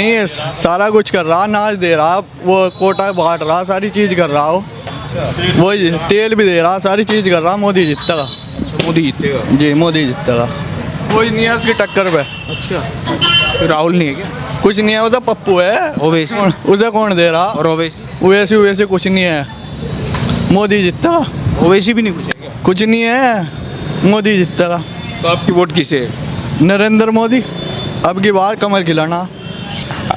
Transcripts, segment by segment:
नहीं है, सारा कुछ कर रहा, अनाज दे रहा, वो कोटा बांट रहा, सारी चीज़ कर रहा हो। वो तेल भी दे रहा, सारी चीज़ कर रहा। मोदी जीतेगा। मोदी जीतेगा। जी मोदी जीतेगा। कोई नहीं है उसकी टक्कर पे। अच्छा, तो राहुल नहीं है क्या? कुछ नहीं है, वो तो पप्पू है। ओवैसी। उसे कौन दे रहा? और ओवैसी? वैसे वैसे कुछ नहीं है, मोदी जीतेगा। ओवैसी भी नहीं कुछ है क्या? कुछ नहीं है, मोदी जीतेगा। तो आपकी वोट किसे है? नरेंद्र मोदी। अब की बार कमल खिलाना।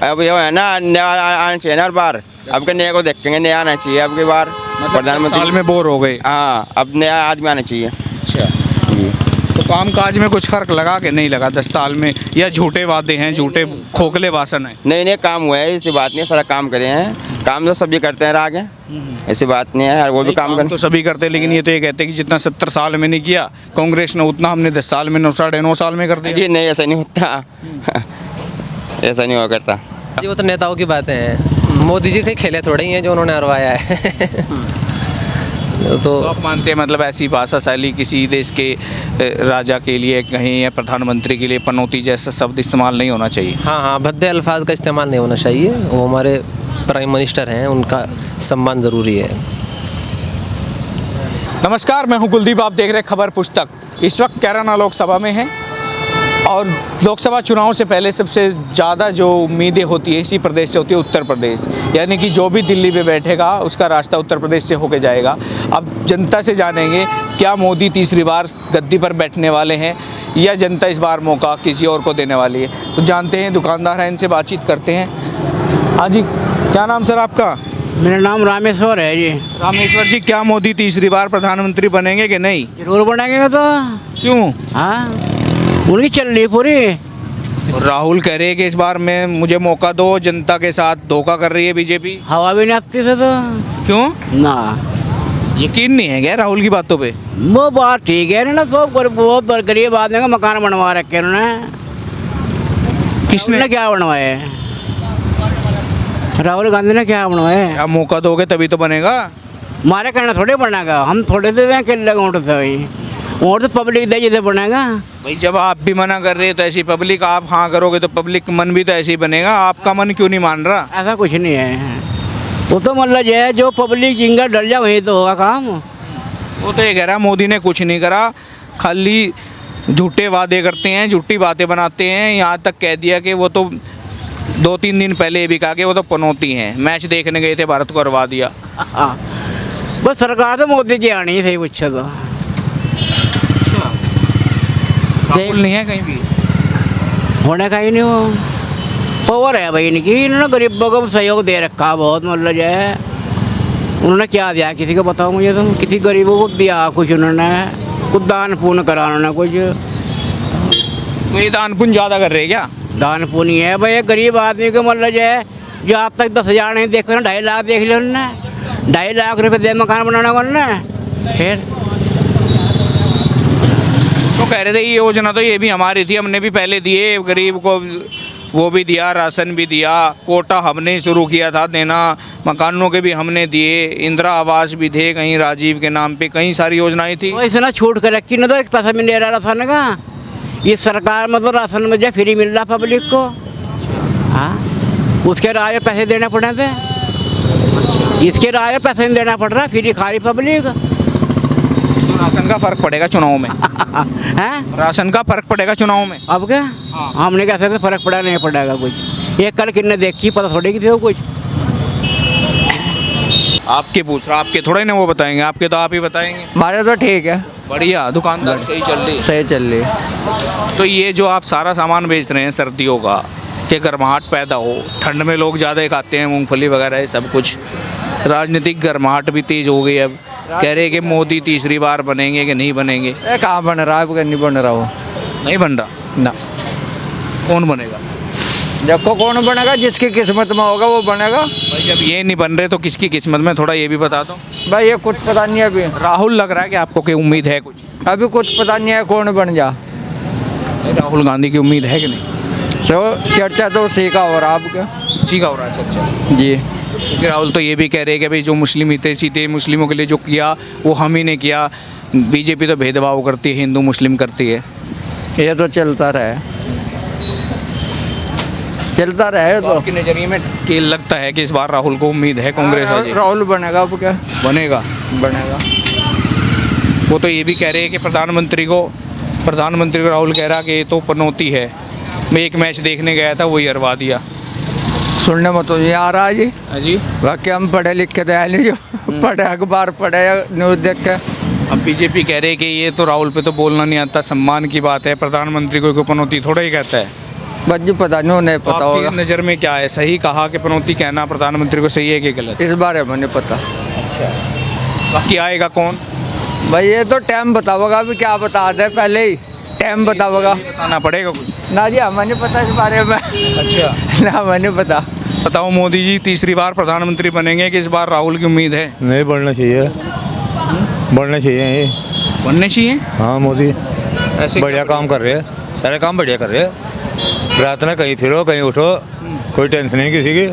अब ये है ना, नया आना चाहिए ना हर बार। अब के नया को देखेंगे, नया आना चाहिए अब की बार। मतलब साल में बोर हो गए। हाँ, अब नया आदमी आना चाहिए। अच्छा, तो काम काज में कुछ फर्क लगा कि नहीं लगा 10 साल में, या झूठे वादे हैं, झूठे खोखले भाषण है? नए नए काम हुए हैं, ऐसी बात नहीं है, सारा काम करे हैं। काम तो सभी करते हैं आगे, ऐसी बात नहीं है, वो भी काम करें तो सभी करते हैं, लेकिन ये तो ये कहते हैं कि जितना 70 साल में नहीं किया कांग्रेस ने, उतना हमने 10 साल में 9 साल में कर दिया। जी नहीं, ऐसा नहीं होता। ऐसा नहीं हुआ करता। जी वो तो नेताओं की बातें हैं, मोदी जी के खेले थोड़े ही हैं जो उन्होंने हरवाया है। तो आप मानते हैं मतलब ऐसी भाषा शैली किसी देश के राजा के लिए कहीं या प्रधानमंत्री के लिए पनौती जैसा शब्द इस्तेमाल नहीं होना चाहिए? हाँ, भद्दे अल्फाज का इस्तेमाल नहीं होना चाहिए। वो हमारे प्राइम मिनिस्टर हैं, उनका सम्मान ज़रूरी है। नमस्कार, मैं हूं कुलदीप, आप देख रहे हैं खबर पुस्तक। इस वक्त कैराना लोकसभा में हैं और लोकसभा चुनाव से पहले सबसे ज़्यादा जो उम्मीदें होती है इसी प्रदेश से होती है, उत्तर प्रदेश। यानी कि जो भी दिल्ली में बैठेगा उसका रास्ता उत्तर प्रदेश से होके जाएगा। अब जनता से जानेंगे क्या मोदी तीसरी बार गद्दी पर बैठने वाले हैं या जनता इस बार मौका किसी और को देने वाली है। तो जानते हैं, दुकानदार हैं, इनसे बातचीत करते हैं। हाँ जी, क्या नाम सर आपका? मेरा नाम रामेश्वर है जी। रामेश्वर जी, क्या मोदी तीसरी बार प्रधानमंत्री बनेंगे कि नहीं? जरूर बनाएंगे तो। क्यों? हाँ, उनकी चल रही पूरी। राहुल कह रहे हैं कि इस बार मैं मुझे मौका दो, जनता के साथ धोखा कर रही है बीजेपी। हवा भी नहीं आती से तो। क्यों? ना, यकीन नहीं है क्या राहुल की बातों पे? वो बात ठीक है ना, तो बहुत गरीब आदमी का मकान बनवा रखे उन्होंने। किसने? क्या बनवाए? राहुल गांधी ने क्या बनवाए? आप मौका दोगे तभी तो बनेगा। हमारे कहना थोड़े बनेगा, हम थोड़े दे दें किले वोट से भाई। वोट तो पब्लिक दे जिसे बनेगा भाई। जब आप भी मना कर रहे हो तो ऐसी पब्लिक, आप हाँ करोगे तो पब्लिक मन भी तो ऐसे ही बनेगा। आपका मन क्यों नहीं मान रहा? ऐसा कुछ नहीं है। वो तो मतलब ये है, जो पब्लिक जिंगा डर जाए वही तो होगा काम। वो तो ये कह रहा मोदी ने कुछ नहीं करा, खाली झूठे वादे करते हैं, झूठी बातें बनाते हैं। यहाँ तक कह दिया कि वो तो 2-3 दिन पहले ये भी कहा कि वो तो पनौती हैं, मैच देखने गए थे, भारत को हरवा दिया। बस सरकार तो मोदी की आनी सही पूछे तो। राहुल नहीं है कहीं भी? होने का ही नहीं हो, पावर है भाई इनकी। इन्होंने गरीबों को सहयोग दे रखा बहुत, मतलब जो है उन्होंने क्या दिया किसी को बताओ मुझे तुम। किसी गरीबों को दिया कुछ उन्होंने, कुछ दान पुण्य करा उन्होंने कुछ। तो ये दान पुण्य ज़्यादा कर रहे हैं क्या? दान पुण्य है भाई, गरीब आदमी को मतलब जो है, जो आज तक 10,000 नहीं देखो ना, 2.5 लाख देख लिया उन्होंने। 2.5 लाख रुपये दे मकान बनाना उन्होंने। फिर तो कह रहे थे ये योजना तो ये भी हमारी थी, हमने भी पहले दिए गरीब को, वो भी दिया, राशन भी दिया, कोटा हमने शुरू किया था देना, मकानों के भी हमने दिए, इंदिरा आवास भी थे कहीं राजीव के नाम पे, कई सारी योजनाएं थी। वैसे ना छूट कर रखी ना, तो एक पैसा भी नहीं रहा राशन का। ये सरकार मतलब राशन में जो फ्री मिल रहा पब्लिक को। हाँ, उसके राय पैसे देने पड़े थे, इसके राय पैसे नहीं देना पड़ रहा, फ्री खा रही पब्लिक। तो राशन का फर्क पड़ेगा चुनाव में? हैं? राशन का फर्क पड़ेगा चुनाव में? अब क्या? हमने कह सकते फर्क पड़ा नहीं पड़ेगा कुछ। ये कल किन्ने देखी पता थोड़ी कि थे वो कुछ। आपके पूछ रहा, आपके थोड़े ना वो बताएंगे, आपके तो आप ही बताएंगे। हमारे तो ठीक है, बढ़िया, दुकानदार सही चल रही है? सही चल रही है। तो ये जो आप सारा सामान बेच रहे हैं सर्दियों का, कि गर्माहट पैदा हो, ठंड में लोग ज़्यादा खाते हैं मूंगफली वगैरह ये सब कुछ, राजनीतिक गर्माहट भी तेज हो गई। अब कह रहे हैं कि मोदी तीसरी बार बनेंगे कि नहीं बनेंगे? ये कहाँ बन रहा है? अब नहीं बन रहा वो। नहीं बन रहा ना, कौन बनेगा? देखो कौन बनेगा, जिसकी किस्मत में होगा वो बनेगा। भाई जब ये नहीं बन रहे तो किसकी किस्मत में, थोड़ा ये भी बता दो। भाई ये कुछ पता नहीं है अभी। राहुल लग रहा है कि आपको की उम्मीद है कुछ? अभी कुछ पता नहीं है कौन बन जा। राहुल गांधी की उम्मीद है कि नहीं? तो चर्चा तो उसी का हो रहा, अब क्या उसी का हो रहा है चर्चा जी। क्योंकि राहुल तो ये भी कह रहे हैं कि भाई जो मुस्लिम हितैषी थे, मुस्लिमों के लिए जो किया वो हम ही ने किया। बीजेपी तो भेदभाव करती है, हिंदू मुस्लिम करती है। ये तो चलता रहे। चलता रहे तो आपके नजरिए में कि लगता है कि इस बार राहुल को उम्मीद है कांग्रेस आ जाएगी? राहुल बनेगा अब क्या बनेगा। बनेगा। वो तो ये भी कह रहे हैं कि प्रधानमंत्री को राहुल कह रहा कि ये तो पनौती है, मैं एक मैच देखने गया था वही हरवा दिया। सुनने में तो ये आ रहा है जी, हाँ जी। बाकी हम पढ़े लिखे तो है नहीं जो पढ़े अखबार पढ़े या न्यूज़ देख के। अब बीजेपी कह रहे हैं कि ये तो राहुल पे तो बोलना नहीं आता, सम्मान की बात है, प्रधानमंत्री को कोई पनौती थोड़ा ही कहता है। बस जी पता नहीं तो पता होगा, आपकी नज़र में क्या है, सही कहा कि पनौती कहना प्रधानमंत्री को सही है कि गलत? इस बारे में नहीं पता। बाकी आएगा कौन? भाई ये तो टाइम बताओगा, अभी क्या बता दे, पहले ही टाइम बताओगा। बताना पड़ेगा कुछ। ना जी हमें नहीं पता इस बारे में। अच्छा, ना हमें नहीं पता। बताओ मोदी जी तीसरी बार प्रधानमंत्री बनेंगे कि इस बार राहुल की उम्मीद है? नहीं बढ़ना चाहिए, बढ़ना चाहिए ये। बनने चाहिए। हाँ मोदी ऐसे बढ़िया काम कर रहे हैं, सारे काम बढ़िया कर रहे हैं। रात में कहीं फिरो कहीं उठो, कोई टेंशन नहीं किसी की।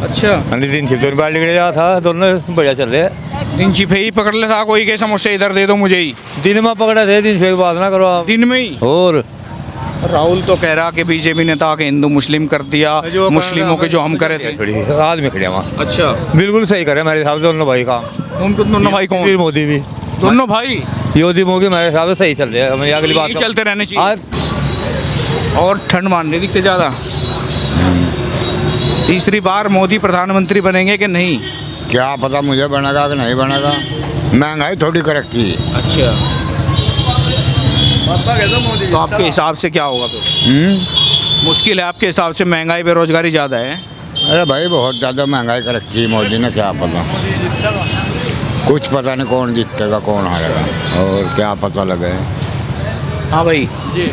अच्छा, अन्य दिन छिप बाहर निकले जा था, दोनों बढ़िया चल रहे हैं। दिन चिपे ही पकड़ ले था कोई के समोसे इधर दे दो मुझे ही। दिन में पकड़े थे, दिन से बात ना करो आप। दिन में ही। और राहुल तो कह रहा कि बीजेपी ने तो आके हिंदू मुस्लिम कर दिया, मुस्लिमों के जो हम करे थे। आदमी खड़े वहाँ, अच्छा, बिल्कुल सही करे मेरे हिसाब से दोनों भाई काम। दोनों भाई कौन? फिर मोदी भी, दोनों भाई योगी मोदी मेरे हिसाब से सही चल रहे हैं। हमें अगली बात यही चलते रहने चाहिए। हाँ, और ठंड मारने दिखते ज़्यादा। तीसरी बार मोदी प्रधानमंत्री बनेंगे कि नहीं? क्या पता मुझे बनेगा कि नहीं बनेगा, महंगाई थोड़ी कर रखी है। अच्छा, तो आपके हिसाब से क्या होगा फिर? मुश्किल है आपके हिसाब से, महंगाई बेरोजगारी ज़्यादा है। अरे भाई बहुत ज़्यादा महंगाई कर रखी है मोदी ने, क्या पता, कुछ पता नहीं कौन जीतेगा कौन हारेगा, और क्या पता लगे। हाँ भाई,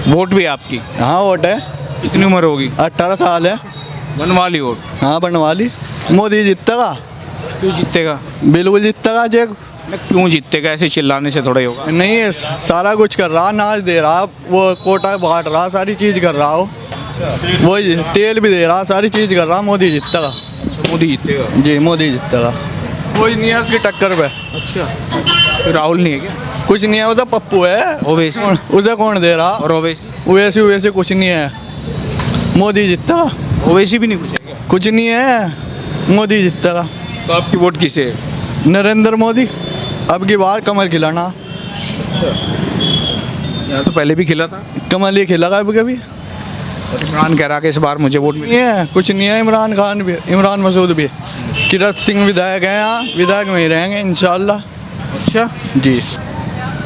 वोट भी आपकी? हाँ वोट है, कितनी उम्र होगी? 18 साल है। बनवा ली वोट? हाँ बनवा ली। मोदी जीतेगा, क्यों जीतेगा? बिल्कुल जीतेगा। जे क्यों जीतेगा? ऐसे चिल्लाने से थोड़ा ही होगा। नहीं है, सारा कुछ कर रहा, अनाज दे रहा, वो कोटा बांट रहा, सारी चीज़ कर रहा हो, वही तेल भी दे रहा, सारी चीज़ कर रहा। मोदी जीतेगा। मोदी जीतेगा? जी मोदी जीतेगा, कोई नहीं है उसकी टक्कर पे। अच्छा, फिर राहुल नहीं है क्या? कुछ नहीं है, वो तो पप्पू है। ओवैसी? उसे कौन दे रहा? और ओवैसी? वैसे कुछ नहीं है, मोदी जीतेगा। ओवैसी भी नहीं कुछ है क्या? कुछ नहीं है, मोदी जीतेगा। तो आपकी वोट किसे है? नरेंद्र मोदी। अब की बार कमल खिलाना। यहाँ तो पहले भी खिला था। कमल ही खिला अब कभी इमरान कह रहा कि इस बार मुझे वोट नहीं मिले। है, कुछ नहीं है। इमरान खान भी, इमरान मसूद भी, किरत सिंह विधायक हैं यहाँ, विधायक में ही रहेंगे इंशाल्लाह। अच्छा जी।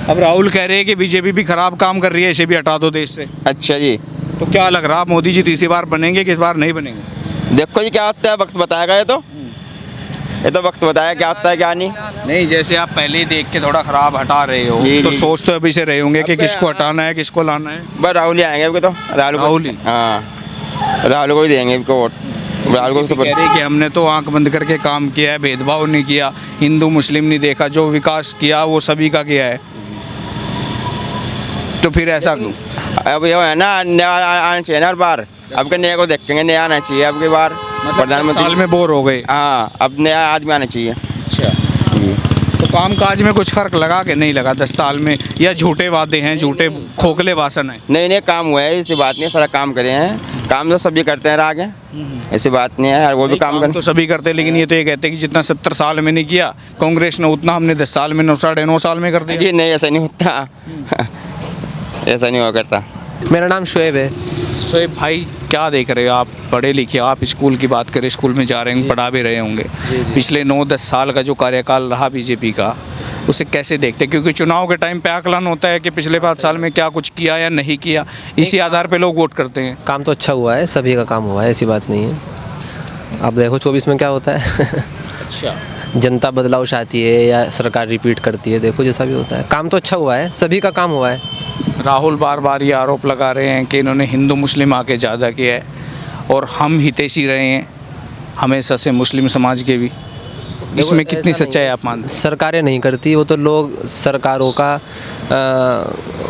अब राहुल कह रहे हैं कि बीजेपी भी खराब काम कर रही है, इसे भी हटा दो देश से। अच्छा जी, तो क्या लग रहा है मोदी जी तीसरी बार बनेंगे कि इस बार नहीं बनेंगे? देखो जी क्या होता है, वक्त बताएगा। ये तो वक्त बताया क्या होता है क्या नहीं। नहीं, जैसे आप पहले ही देख के थोड़ा खराब हटा रहे हो, जी, तो जी। सोच तो अभी से रहे होंगे कि किसको हटाना है, किसको लाना है। बस राहुल ही आएंगे अभी तो, राहुल ही? हाँ, राहुल को ही देंगे इनको वोट। राहुल को कह रहे हैं कि हमने तो आंख बंद करके काम किया है, भेदभाव नहीं किया, हिंदू मुस्लिम नहीं देखा, जो विकास किया वो सभी का किया है। तो फिर ऐसा क्यों? अब ये है ना, नया आना चाहिए ना हर बार। अब के नया को देखेंगे, नया आना चाहिए अब की बार। प्रधानमंत्री साल में बोर हो गए। हाँ, अब नया आदमी आना चाहिए। अच्छा, तो काम काज में कुछ फर्क लगा कि नहीं लगा 10 साल में, या झूठे वादे हैं, झूठे खोखले भाषण हैं? नए नए काम हुए हैं, ऐसी बात नहीं है, सारा काम करे हैं। काम तो सभी करते हैं आगे, ऐसी बात नहीं है, वो भी काम करें। तो सभी करते हैं, लेकिन ये तो ये कहते हैं कि जितना 70 साल में नहीं किया कांग्रेस ने, उतना हमने 10 साल में 9 साल में कर दिया। जी नहीं, ऐसा नहीं होता। ऐसा नहीं हुआ करता। मेरा नाम शोएब है। शोएब भाई, क्या देख रहे हो आप? पढ़े लिखे, आप स्कूल की बात करें, स्कूल में जा रहे होंगे, पढ़ा भी रहे होंगे। पिछले 9-10 साल का जो कार्यकाल रहा बीजेपी का, उसे कैसे देखते हैं? क्योंकि चुनाव के टाइम पे आकलन होता है कि पिछले 5 साल में क्या कुछ किया या नहीं किया, इसी आधार पे लोग वोट करते हैं। काम तो अच्छा हुआ है, सभी का काम हुआ है, ऐसी बात नहीं है। अब देखो 24 में क्या होता है। अच्छा, जनता बदलाव चाहती है या सरकार रिपीट करती है, देखो जैसा भी होता है। काम तो अच्छा हुआ है, सभी का काम हुआ है। राहुल बार बार ये आरोप लगा रहे हैं कि इन्होंने हिंदू मुस्लिम आके ज़्यादा किया है, और हम हितैषी रहे हैं हमेशा से मुस्लिम समाज के भी। इसमें कितनी सच्चाई आप मानते हैं? सरकारें नहीं करती, वो तो लोग सरकारों का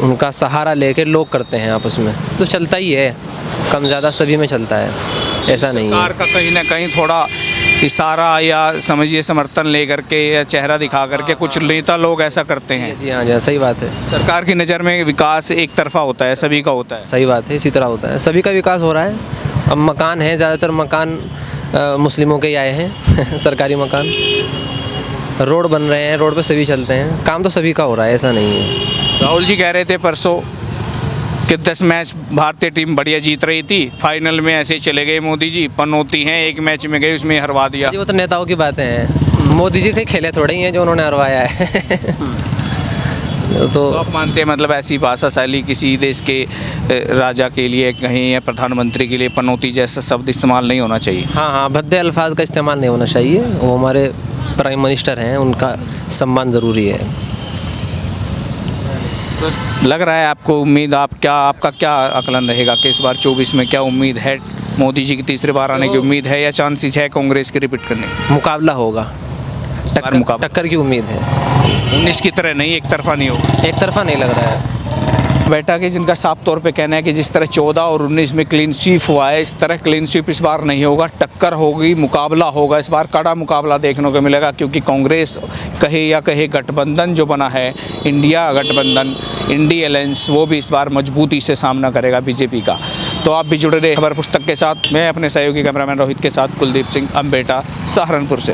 उनका सहारा लेके लोग करते हैं आपस में, तो चलता ही है, कम ज़्यादा सभी में चलता है, ऐसा नहीं है। सरकार का कहीं ना कहीं थोड़ा इशारा या समझिए समर्थन लेकर के या चेहरा दिखा करके कुछ नेता लोग ऐसा करते हैं। जी हाँ, सही बात है। सरकार की नज़र में विकास एक तरफा होता है, सभी का होता है। सही बात है, इसी तरह होता है, सभी का विकास हो रहा है। अब मकान है, ज़्यादातर मकान मुस्लिमों के ही आए हैं सरकारी मकान। रोड बन रहे हैं, रोड पे सभी चलते हैं, काम तो सभी का हो रहा है, ऐसा नहीं है। राहुल जी कह रहे थे परसों कि 10 मैच भारतीय टीम बढ़िया जीत रही थी, फाइनल में ऐसे चले गए मोदी जी, पनौती हैं, एक मैच में गए उसमें हरवा दिया। जी वो तो नेताओं की बातें हैं, मोदी जी के खेले थोड़े ही हैं जो उन्होंने हरवाया है तो आप मानते हैं मतलब ऐसी भाषा शैली किसी देश के राजा के लिए कहीं या प्रधानमंत्री के लिए पनौती जैसा शब्द इस्तेमाल नहीं होना चाहिए? हाँ हाँ, भद्दे अल्फाज का इस्तेमाल नहीं होना चाहिए। वो हमारे प्राइम मिनिस्टर हैं, उनका सम्मान ज़रूरी है। लग रहा है आपको उम्मीद, आपका क्या आकलन रहेगा कि इस बार 24 में क्या उम्मीद है? मोदी जी की तीसरी बार आने की उम्मीद है या चांसेस है कांग्रेस के रिपीट करने की? मुकाबला होगा, टक्कर की उम्मीद है। 19 की तरह नहीं, एक तरफा नहीं होगा। एक तरफा नहीं लग रहा है। बेटा कि जिनका साफ तौर पे कहना है कि जिस तरह 14 और 19 में क्लीन स्वीप हुआ है, इस तरह क्लीन स्वीप इस बार नहीं होगा, टक्कर होगी, मुकाबला होगा। इस बार कड़ा मुकाबला देखने को मिलेगा क्योंकि कांग्रेस कहे या कहे गठबंधन जो बना है, इंडिया गठबंधन, इंडी अलायंस, वो भी इस बार मजबूती से सामना करेगा बीजेपी का। तो आप भी जुड़े रहे खबर पुस्तक के साथ। मैं अपने सहयोगी कैमरामैन रोहित के साथ कुलदीप सिंह, अम्बेटा, सहारनपुर से।